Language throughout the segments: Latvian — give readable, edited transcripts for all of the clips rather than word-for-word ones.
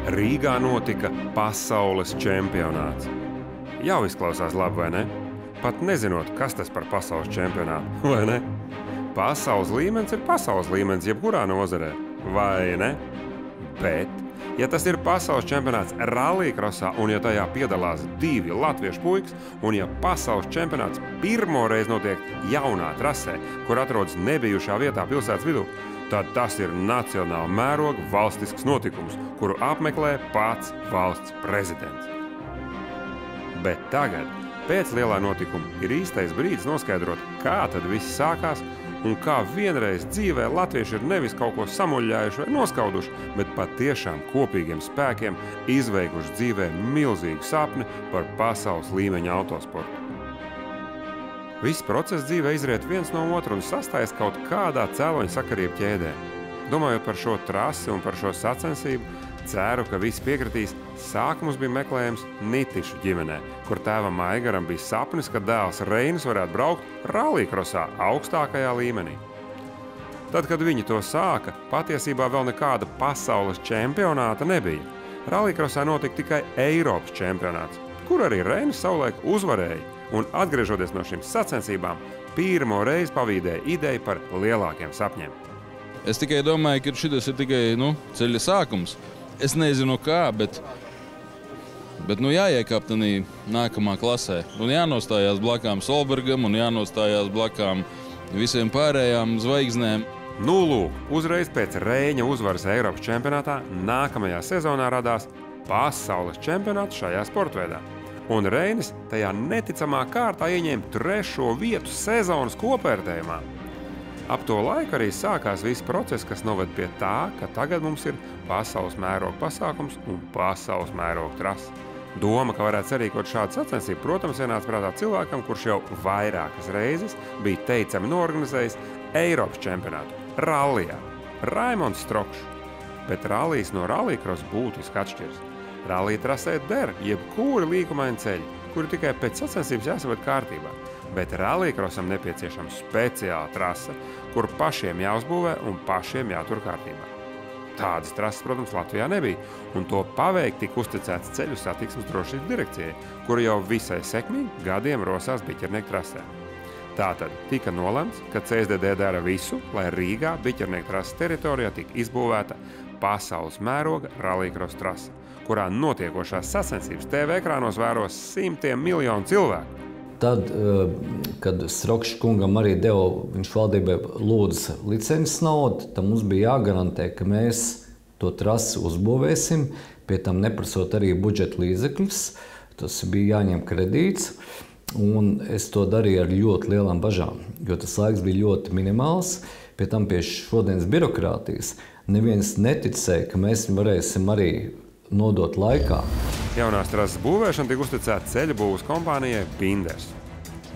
Rīgā notika pasaules čempionāts. Jau izklausās labi, vai ne? Pat nezinot, kas tas par pasaules čempionātu, vai ne? Pasaules līmenis ir pasaules līmenis jebkurā nozarē, vai ne? Bet, ja tas ir pasaules čempionāts rallycrossā un ja tajā piedalās 2 latviešu puikas un ja pasaules čempionāts pirmoreiz notiek jaunā trasē, kur atrodas nebijušā vietā pilsētas vidū, tad tas ir nacionāla mēroga valstisks notikums, kuru apmeklē pats valsts prezidents. Bet tagad, pēc lielā notikuma, ir īstais brīdis noskaidrot, kā tad viss sākās un kā vienreiz dzīvē latvieši ir nevis kaut ko samuļļājuši vai noskauduši, bet patiešām kopīgiem spēkiem izveikuši dzīvē milzīgu sapni par pasaules līmeņa autosportu. Viss process dzīvē izriet viens no otru un sastājas kaut kādā cēloņa sakarību ķēdē. Domājot par šo trasi un par šo sacensību, ceru, ka visi piekritīs, sākums bija meklējams Nitišu ģimenē, kur tēvam Aigaram bija sapnis, ka dēls Reinis varētu braukt rallycrossā augstākajā līmenī. Tad, kad viņi to sāka, patiesībā vēl nekāda pasaules čempionāta nebija. Rallycrossā notika tikai Eiropas čempionāts, kur arī Reinis savulaik uzvarēja. Un atgriežoties no šīm sacensībām, pirmo reizi pavīdēja ideju par lielākiem sapņiem. Es tikai domāju, ka šis ir tikai ceļa sākums. Es nezinu kā, bet jāiekāp tādā nākamā klasē. Un jānostājās blakām Solbergam un jānostājās blakām visiem pārējām zvaigznēm. Nu lūk, uzreiz pēc Reiņa uzvaras Eiropas čempionātā nākamajā sezonā radās pasaules čempionāts šajā sportveidā. Un Reinis tajā neticamā kārtā ieņēma 3. vietu sezonas kopvērtējumā. Ap to laiku arī sākās viss process, kas noved pie tā, ka tagad mums ir pasaules mēroga pasākums un pasaules mēroga trasa. Doma, ka varētu sarīkot šādu sacensību, protams, ienāca prātā cilvēkam, kurš jau vairākas reizes bija teicami norganizējis Eiropas čempionātu rallijā – Raimonds Strokšs. Bet rallijs no rallycross būtiski atšķiras. Rallija trasē der jebkuri līkumaini ceļi, kuri tikai pēc sacensības jāsaved kārtībā. Bet rallycrossam nepieciešama speciāla trasa, kur pašiem jāuzbūvē un pašiem jātur kārtībā. Tādas trases, protams, Latvijā nebija, un to paveikt tika uzticēts Ceļu satiksmes drošības direkcijai, kura jau visai sekmīgi gadiem rosās biķernieku trasē. Tātad tika nolemts, ka CSDD dara visu, lai Rīgā biķernieku trases teritorijā tika izbūvēta pasaules mēroga rallycross trasa, kurā notiekošās sacensības TV ekrānos vēros simtiem miljonu cilvēku. Tad, kad Strokšs kungam arī deva, viņš valdībai lūdza licences naudu, tad mums bija jāgarantē, ka mēs to trasi uzbūvēsim, pie tam neprasot arī budžeta līdzekļus. Tas bija jāņem kredīts, un es to darīju ar ļoti lielām bažām, jo tas laiks bija ļoti minimāls. Pie tam pie šodienas birokrātijas neviens neticēja, ka mēs varēsim arī nodot laikā. Jaunās trases būvēšana tika uzticēta ceļa būvas kompānijai Binders.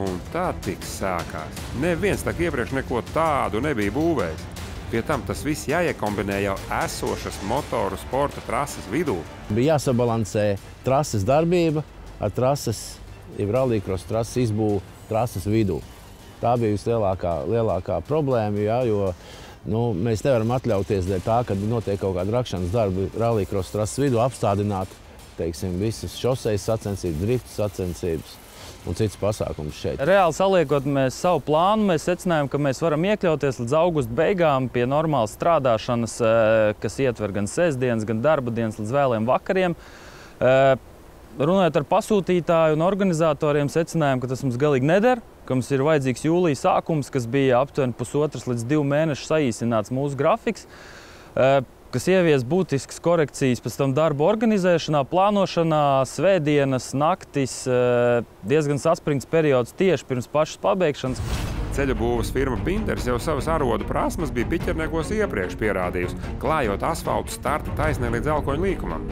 Un tā tik sākās. Neviens tak iepriekš neko tādu nebija būvējis. Pie tam tas viss jāiekombinē jau esošas motoru sporta trases vidū. Bija jāsabalansē trases darbība ar trases, rallycross trases izbūvu trases vidū. Tā bija vislielākā problēma, jo mēs nevaram atļauties dēļ tā, kad notiek kaut kāda rakšanas darba rallycross trases vidū, apstādināt, visas šosejas sacensības, driftu sacensības un citas pasākumus šeit. Reāli saliekot mēs savu plānu, mēs secinājām, ka mēs varam iekļauties līdz augusta beigām pie normālas strādāšanas, kas ietver gan sestdienas, gan darba dienas līdz vēliem vakariem. Runājot ar pasūtītāju un organizatoriem, secinājām, ka tas mums galīgi neder, ka mums ir vajadzīgs jūlija sākums, kas bija aptuveni 1,5 līdz 2 mēnešu saīsināts mūsu grafiks, kas ievies būtiskas korekcijas pēc tam darba organizēšanā, plānošanā, svētdienas, naktis, diezgan saspringts periods tieši pirms pašas pabeigšanas. Ceļa būvas firma Binders jau savas arodu prasmes bija biķerniekos iepriekš pierādījusi, klājot asfaltu starta taisnē līdz Elkoņu līkumam.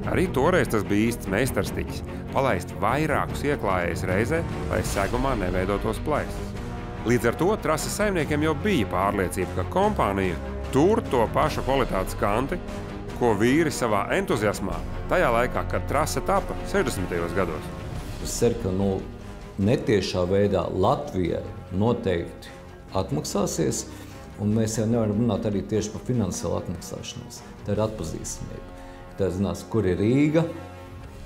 Arī toreiz tas bija īsts meistarstiķis – palaist vairākus ieklājējus reizē, lai segumā neveidotos plaisas. Līdz ar to trases saimniekiem jau bija pārliecība, ka kompānija tur to pašu kvalitātes kanti, ko vīri savā entuziasmā tajā laikā, kad trase tapa 60. gados. Es ceru, ka netiešā veidā Latvijai noteikti atmaksāsies, un mēs jau nevaram runāt arī tieši par finansiālu atmaksāšanos. Tā ir atpazīstamība. Tā zinās, kur ir Rīga,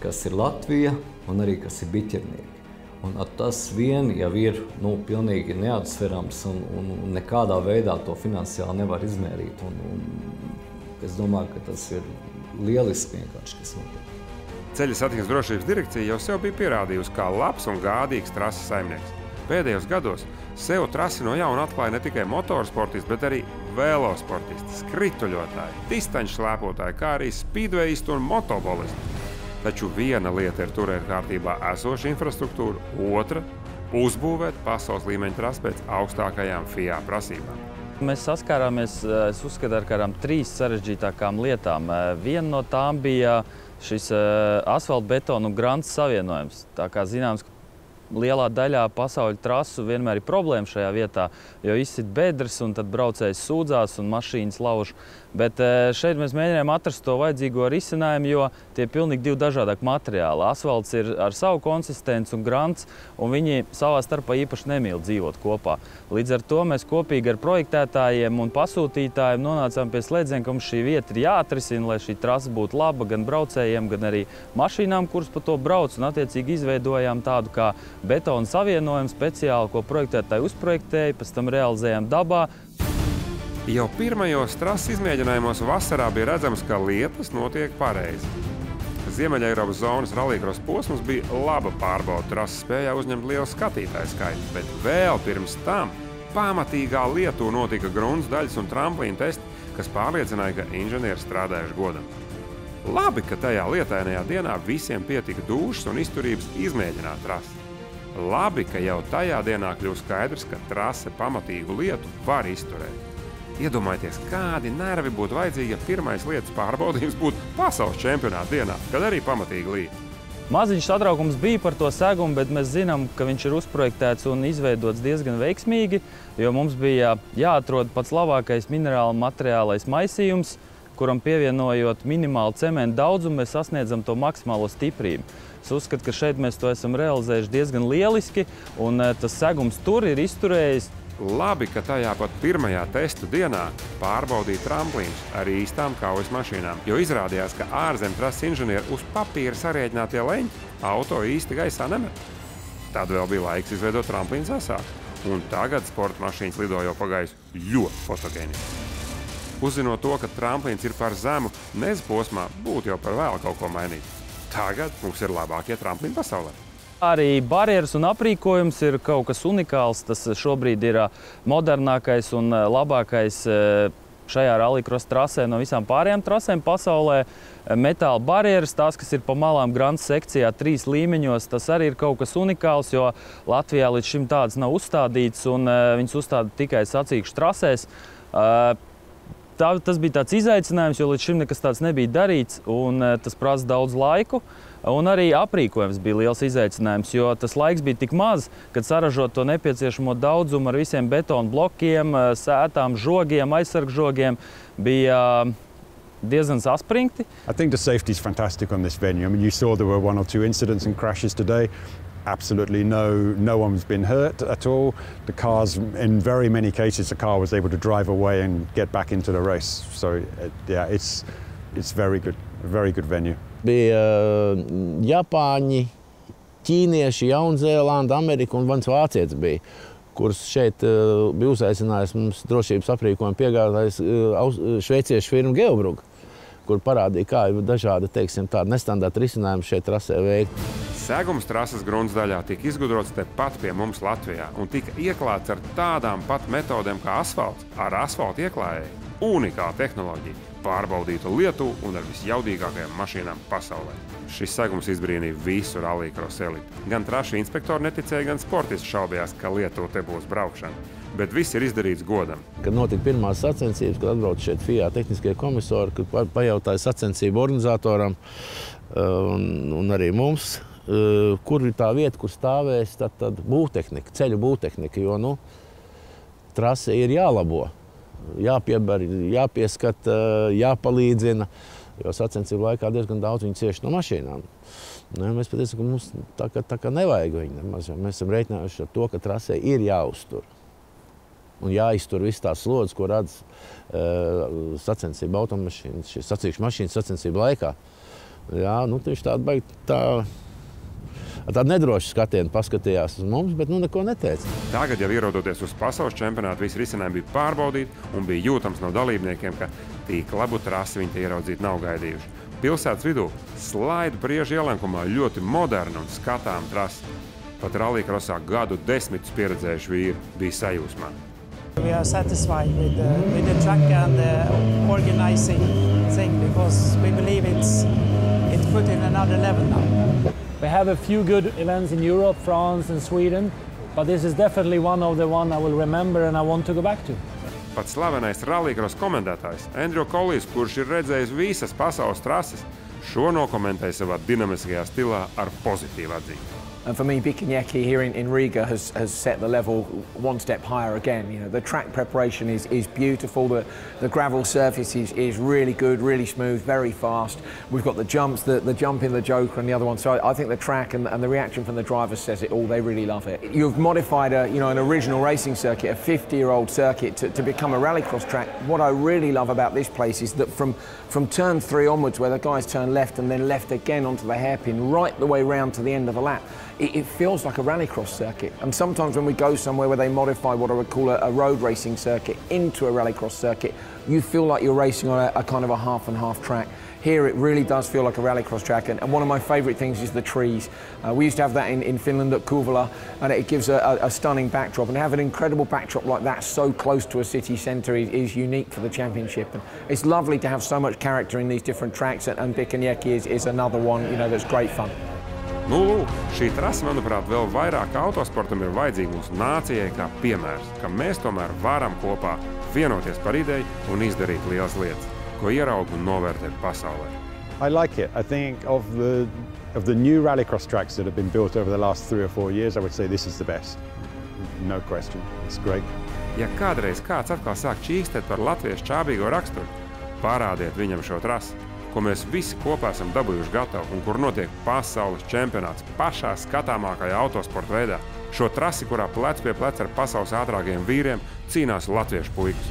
kas ir Latvija un arī kas ir biķernieki. Un tas vien jau ir pilnīgi neatsverams un nekādā veidā to finansiāli nevar izmērīt. Un es domāju, ka tas ir lieliski vienkārši, kas notiek. Ceļa satiksmes drošības direkcija jau sev bija pierādījusi kā labs un gādīgs trases saimnieks. Pēdējos gados sev trasi no jauna atklāja ne tikai motorsportisti, bet arī velosportisti, skrituļotāji, distaņšlēpotāji, kā arī speedwayisti un motobolisti. Taču viena lieta ir turēt kārtībā esošu infrastruktūru, otra – uzbūvēt pasaules līmeņa trasi pēc augstākajām FIA prasībām. Mēs saskārāmies, es uzskatu, ar kādām 3 sarežģītākām lietām. Viena no tām bija šis asfaltbetonu un grants savienojums. Tā kā zināms, ka lielā daļā pasauļu trasu vienmēr ir problēma šajā vietā, jo izsit bedres un tad braucējs sūdzās un mašīnas lauž. Bet šeit mēs mēģinājām atrast to vajadzīgo risinājumu, jo tie ir pilnīgi 2 dažādāki materiāli. Asfalts ir ar savu konsistenci un grants, un viņi savā starpā īpaši nemīl dzīvot kopā. Līdz ar to mēs kopīgi ar projektētājiem un pasūtītājiem nonācām pie slēdziena, ka mums šī vieta ir jāatrisina, lai šī trasa būtu laba gan braucējiem, gan arī mašīnām, kuras pa to brauc, un attiecīgi izveidojām tādu kā betona savienojumu speciāli, ko projektētāji uzprojektēja, pēc tam realizējām dabā. Jau pirmajos trases izmēģinājumos vasarā bija redzams, ka lietas notiek pareizi. Ziemeļeiropas zonas rallycross posms bija laba pārbauda, trases spējā uzņemt lielu skatītāju skaitu, bet vēl pirms tam pamatīgā lietū notika grunts daļas un tramplīna testi, kas pārliecināja, ka inženieri strādājuši godam. Labi, ka tajā lietainajā dienā visiem pietika dūšas un izturības izmēģināt trasi. Labi, ka jau tajā dienā kļuva skaidrs, ka trase pamatīgu lietu var izturēt. Iedomājieties, kādi nervi būtu vajadzīgi, ja pirmais lietas pārbaudījums būtu pasaules čempionāta dienā, kad arī pamatīgi līja. Maziņš satraukums bija par to segumu, bet mēs zinām, ka viņš ir uzprojektēts un izveidots diezgan veiksmīgi, jo mums bija jāatrod pats labākais minerāla materiālais maisījums, kuram pievienojot minimālu cementu daudzumu, mēs sasniedzam to maksimālo stiprību. Es uzskatu, ka šeit mēs to esam realizējuši diezgan lieliski, un tas segums tur ir izturējis. Labi, ka tajā pat pirmajā testu dienā pārbaudīja tramplīnus ar īstām kaujas mašīnām, jo izrādījās, ka ārzem trases inženieri uz papīra sarēķinātie leņķi auto īsti gaisā nemet. Tad vēl bija laiks izveidot tramplīnus asāk, un tagad sporta mašīnas lido jau pa gaisu ļoti fotogēniski. Uzzinot to, ka tramplīns ir par zemu, nez posmā būtu jau par vēlu kaut ko mainīt. Tagad mums ir labākie tramplīni pasaulē. Arī barjeras un aprīkojums ir kaut kas unikāls. Tas šobrīd ir modernākais un labākais šajā rallycross trasē no visām pārējām trasēm pasaulē. Metāla barjeras, tās, kas ir pa malām grants sekcijā 3 līmeņos, tas arī ir kaut kas unikāls, jo Latvijā līdz šim tādas nav uzstādītas un viņas uzstāda tikai sacīkšu trasēs. Tas bija tāds izaicinājums, jo līdz šim nekas tāds nebija darīts, un tas prasa daudz laiku. Un arī aprīkojums bija liels izaicinājums, jo tas laiks bija tik maz, kad saražot to nepieciešamo daudzumu ar visiem betonu blokiem, sētām, žogiem, aizsargžogiem, bija diezgan saspringti. I think the safety is fantastic on this venue. I mean, you saw there were 1 or 2 incidents and crashes today. Absolutely no one's been hurt at all. The cars, in very many cases, the car was able to drive away and get back into the race. So yeah, it's very good, a very good venue. Bija Japāņi, ķīnieši, Jaunzēlanda, Amerika un viens vācietis bija, kurus šeit bija uzaicinājis mums drošības aprīkojuma piegādājis šveiciešu firma Geobrug, kur parādīja, kā ir dažādi, teiksim, tādi nestandarta risinājumi šeit trasē veikt. Segums trases grunts daļā tika izgudrots tepat pie mums Latvijā un tika ieklāts ar tādām pat metodēm kā asfalts, ar asfaltu ieklājēju. Unikāla tehnoloģija, pārbaudīta Lietuvu un ar visjaudīgākajām mašīnām pasaulē. Šis segums izbrīnīja visu rallycross elitu. Gan trašu inspektori neticēja, gan sportisti šaubījās, ka Lietuva te būs braukšana. Bet viss ir izdarīts godam. Kad notika pirmās sacensības, kad atbrauc šeit FIA tehniskie komisori, kad pajautāja sacensību organizatoram un arī mums, kur ir tā vieta, kur stāvēs tad būvtehnika, ceļu būvtehnika, jo trase ir jālabo. Jāpieber, jāpieskata, jāpalīdzina, jo sacensību laikā diezgan daudz viņi cieši no mašīnām. Mēs patiesam, ka mums tā kā nevajag viņu nemaz, jo mēs esam reiķinājuši ar to, ka trasē ir jāuztur. un jāiztur viss tās slodzes, ko rada sacensību automašīnas, šīs sacīkšu mašīnas sacensību laikā. Jā, nu, viņš tādu nedrošu skatienu paskatījās uz mums, bet neko neteica. Tagad jau ierodoties uz pasaules čempionātu, visi risinājumi bija pārbaudīti un bija jūtams no dalībniekiem, ka tik labu trasi viņi te ieraudzīt nav gaidījuši. Pilsētas vidū slaidu priežu ielenkumā ļoti moderna un skatām trasi. Pat rallycrossā gadu desmitus pieredzējuši vīri bija sajūsmā. We are satisfied with the track and the organizing thing because we believe it's put in another level now. We have a few good events in Europe, France and Sweden, but this is definitely one of the one I will remember and I want to go back to. Pat slavenais rallycross komentētājs Andrew Collins, kurš ir redzējis visas pasaules trases, šo nokomentēja savā dinamiskajā stilā ar pozitīvu atzīmi. And for me, Bikanjaki here in Riga has set the level one step higher again. You know, the track preparation is beautiful. The gravel surface is really good, really smooth, very fast. We've got the jumps, the jump in the Joker and the other one. So I think the track and the reaction from the drivers says it all. They really love it. You've modified an original racing circuit, a 50-year-old circuit, to become a rallycross track. What I really love about this place is that from turn 3 onwards, where the guys turn left and then left again onto the hairpin, right the way round to the end of the lap, it feels like a rallycross circuit. And sometimes when we go somewhere where they modify what I would call a road racing circuit into a rallycross circuit, you feel like you're racing on a kind of a half and half track. Here it really does feel like a rallycross track, and one of my favourite things is the trees. We used to have that in Finland at Kouvola, and it gives a stunning backdrop, and to have an incredible backdrop like that so close to a city centre is unique for the championship. And it's lovely to have so much character in these different tracks, and Bikanjaki is another one, you know, that's great fun. Nu, lūk, šī trasa, manuprāt, vēl vairāk autosportam ir vajadzīga mūsu nācijai kā piemērs, ka mēs tomēr varam kopā vienoties par ideju un izdarīt lielas lietas, ko ieraug un novērtēt pasaulē. I like it. I think of the new rallycross tracks that have been built over the last 3 or 4 years, I would say this is the best. No question. It's great. Ja kādreiz kāds atkal sāk čīkstēt par latviešu čābīgo raksturu, parādiet viņam šo trasi, ko mēs visi kopā esam dabūjuši gatavu un kur notiek pasaules čempionāts pašā skatāmākajā autosporta veidā. Šo trasi, kurā plec pie pleca ar pasaules ātrākajiem vīriem, cīnās latviešu puikas.